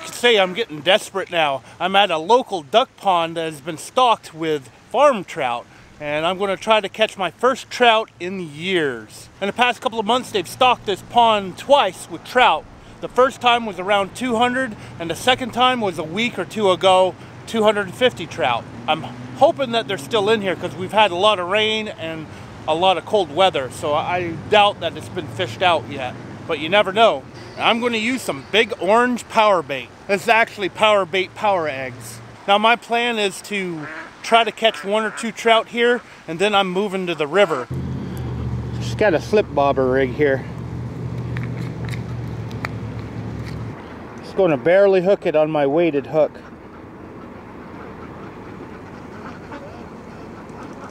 could say I'm getting desperate now. I'm at a local duck pond that has been stocked with farm trout, and I'm going to try to catch my first trout in years. In the past couple of months, they've stocked this pond twice with trout. The first time was around 200, and the second time was a week or two ago, 250 trout. I'm hoping that they're still in here because we've had a lot of rain and a lot of cold weather, so I doubt that it's been fished out yet, but you never know. I'm going to use some big orange power bait. This is actually PowerBait Power Eggs. Now my plan is to try to catch 1 or 2 trout here, and then I'm moving to the river. Just got a slip bobber rig here. Just going to barely hook it on my weighted hook.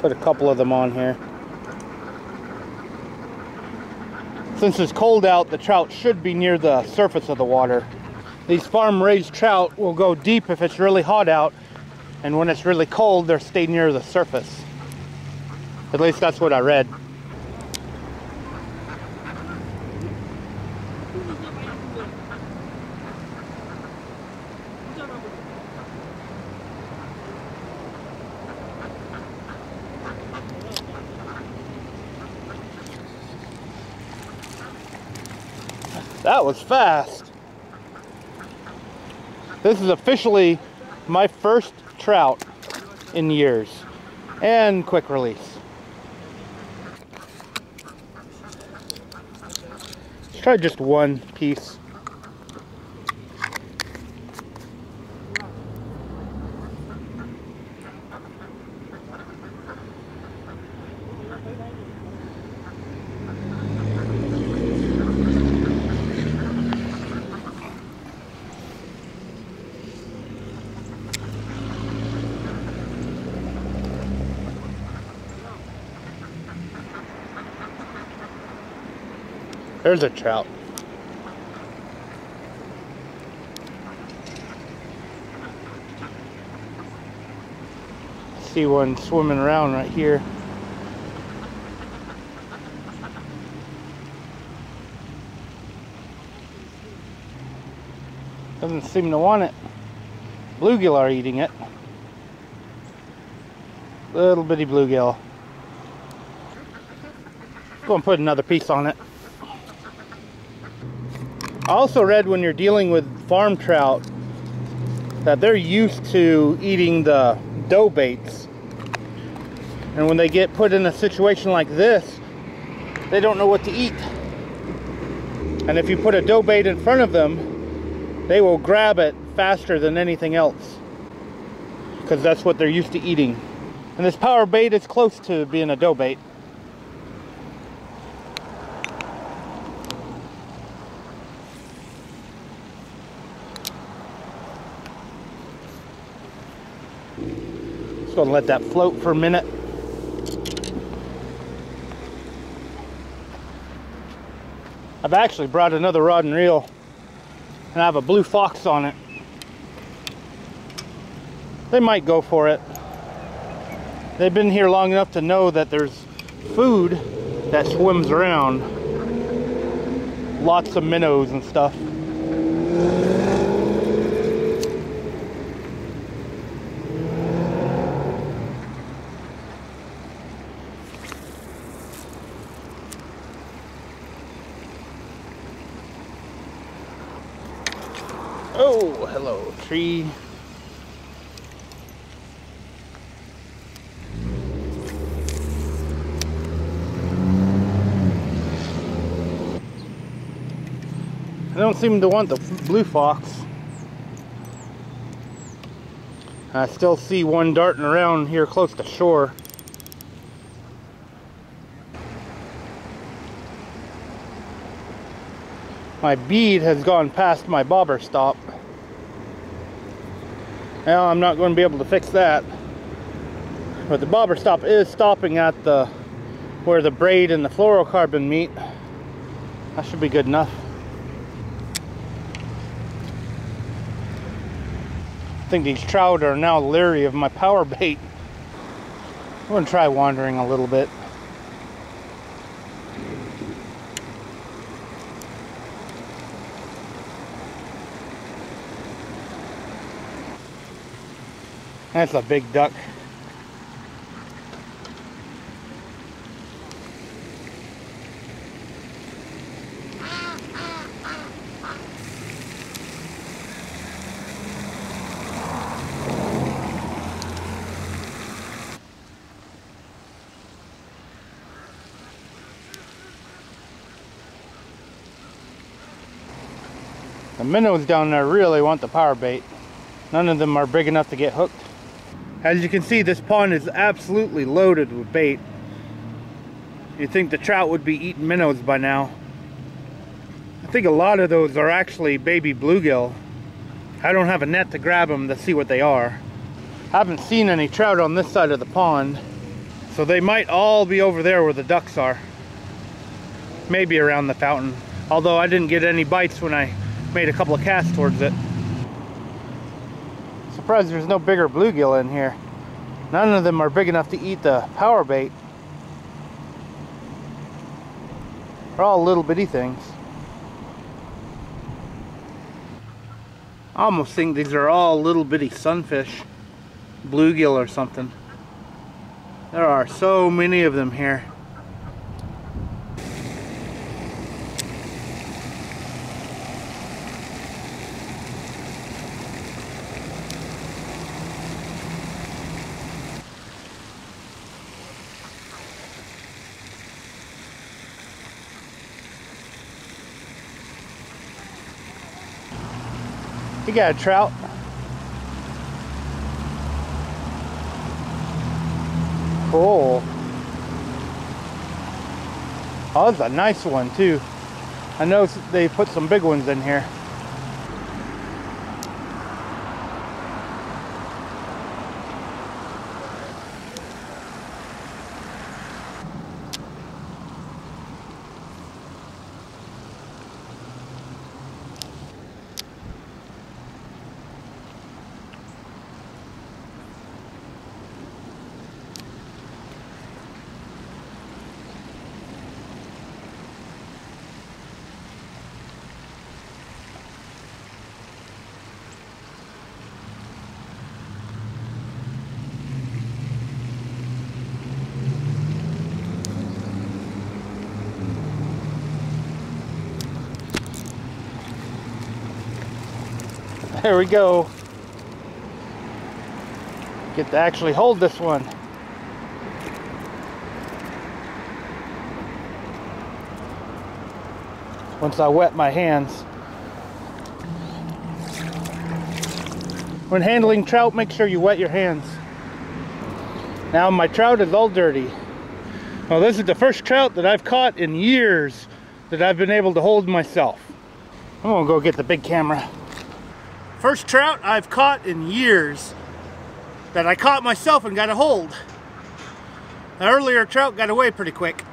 Put a couple of them on here. Since it's cold out, the trout should be near the surface of the water. These farm-raised trout will go deep if it's really hot out, and when it's really cold, they'll stay near the surface. At least that's what I read. That was fast. This is officially my first trout in years, and quick release. Let's try just one piece. There's a trout. See one swimming around right here. Doesn't seem to want it. Bluegill are eating it. Little bitty bluegill. Go and put another piece on it. I also read when you're dealing with farm trout that they're used to eating the dough baits, and when they get put in a situation like this, they don't know what to eat. And if you put a dough bait in front of them, they will grab it faster than anything else, because that's what they're used to eating. And this power bait is close to being a dough bait. Just gonna let that float for a minute. I've actually brought another rod and reel, and I have a blue fox on it. They might go for it. They've been here long enough to know that there's food that swims around. Lots of minnows and stuff. Oh, hello, tree. I don't seem to want the blue fox. I still see one darting around here close to shore. My bead has gone past my bobber stop. Now I'm not going to be able to fix that. But the bobber stop is stopping at where the braid and the fluorocarbon meet. That should be good enough. I think these trout are now leery of my power bait. I'm going to try wandering a little bit. That's a big duck. The minnows down there really want the power bait. None of them are big enough to get hooked. As you can see, this pond is absolutely loaded with bait. You'd think the trout would be eating minnows by now. I think a lot of those are actually baby bluegill. I don't have a net to grab them to see what they are. I haven't seen any trout on this side of the pond, so they might all be over there where the ducks are. Maybe around the fountain, although I didn't get any bites when I made a couple of casts towards it. Surprised there's no bigger bluegill in here. None of them are big enough to eat the power bait. They're all little bitty things. I almost think these are all little bitty sunfish, bluegill or something. There are so many of them here. You got a trout. Cool. Oh, that's a nice one too. I know they put some big ones in here. There we go. Get to actually hold this one. Once I wet my hands. When handling trout, make sure you wet your hands. Now my trout is all dirty. Well, this is the first trout that I've caught in years that I've been able to hold myself. I'm gonna go get the big camera. First trout I've caught in years that I caught myself and got a hold. The earlier trout got away pretty quick.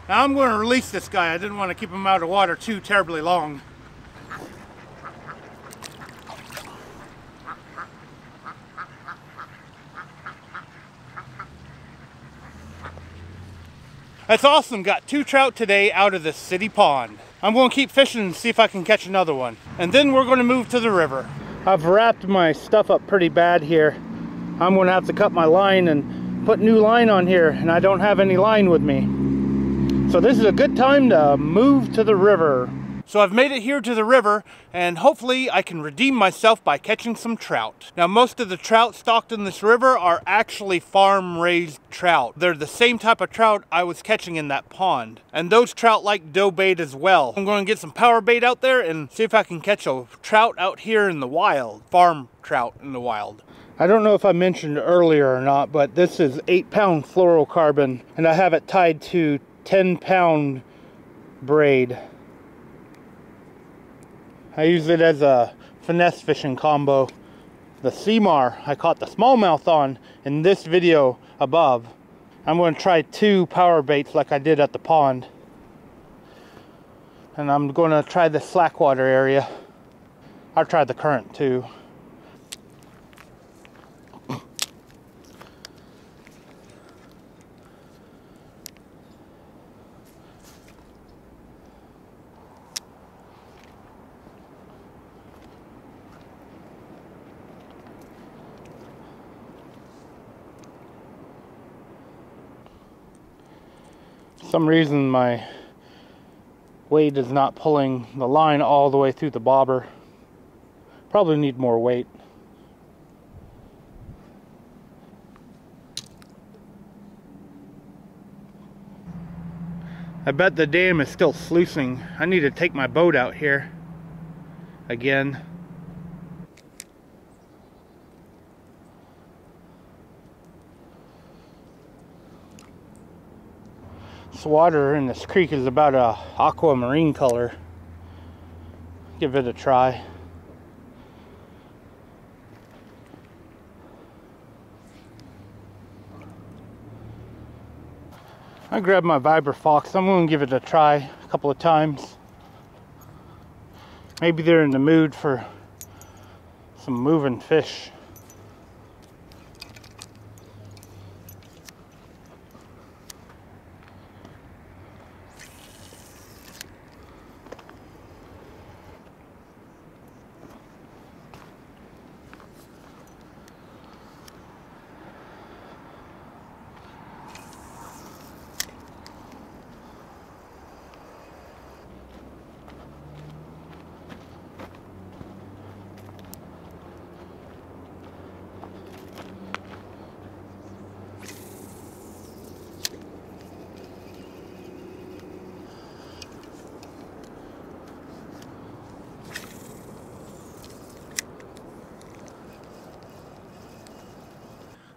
Now I'm going to release this guy. I didn't want to keep him out of water too terribly long. That's awesome. Got 2 trout today out of the city pond. I'm going to keep fishing and see if I can catch another one. And then we're going to move to the river. I've wrapped my stuff up pretty bad here. I'm going to have to cut my line and put new line on here, and I don't have any line with me. So this is a good time to move to the river. So I've made it here to the river, and hopefully I can redeem myself by catching some trout. Now most of the trout stocked in this river are actually farm-raised trout. They're the same type of trout I was catching in that pond. And those trout like dough bait as well. I'm going to get some power bait out there and see if I can catch a trout out here in the wild. Farm trout in the wild. I don't know if I mentioned earlier or not, but this is 8-pound fluorocarbon, and I have it tied to 10-pound braid. I use it as a finesse fishing combo. The Seamar I caught the smallmouth on in this video above. I'm going to try 2 power baits like I did at the pond. And I'm going to try the slackwater area. I'll try the current too. some reason my weight is not pulling the line all the way through the bobber. Probably need more weight. I bet the dam is still sluicing. I need to take my boat out here again. This water in this creek is about a aquamarine color. Give it a try. I grabbed my Vibra Fox. I'm going to give it a try a couple of times. Maybe they're in the mood for some moving fish.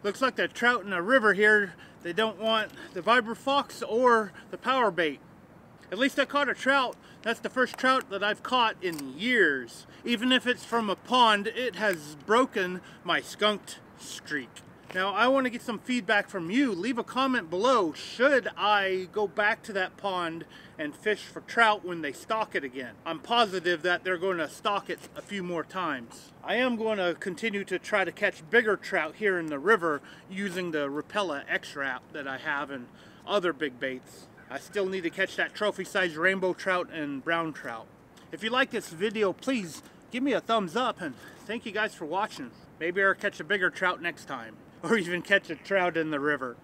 Looks like the trout in the river here, they don't want the Vibra Fox or the power bait. At least I caught a trout. That's the first trout that I've caught in years. Even if it's from a pond, it has broken my skunked streak. Now I want to get some feedback from you. Leave a comment below. Should I go back to that pond and fish for trout when they stock it again? I'm positive that they're going to stock it a few more times. I am going to continue to try to catch bigger trout here in the river using the Rapella X-Wrap that I have and other big baits. I still need to catch that trophy-sized rainbow trout and brown trout. If you like this video, please give me a thumbs up and thank you guys for watching. Maybe I'll catch a bigger trout next time, or even catch a trout in the river.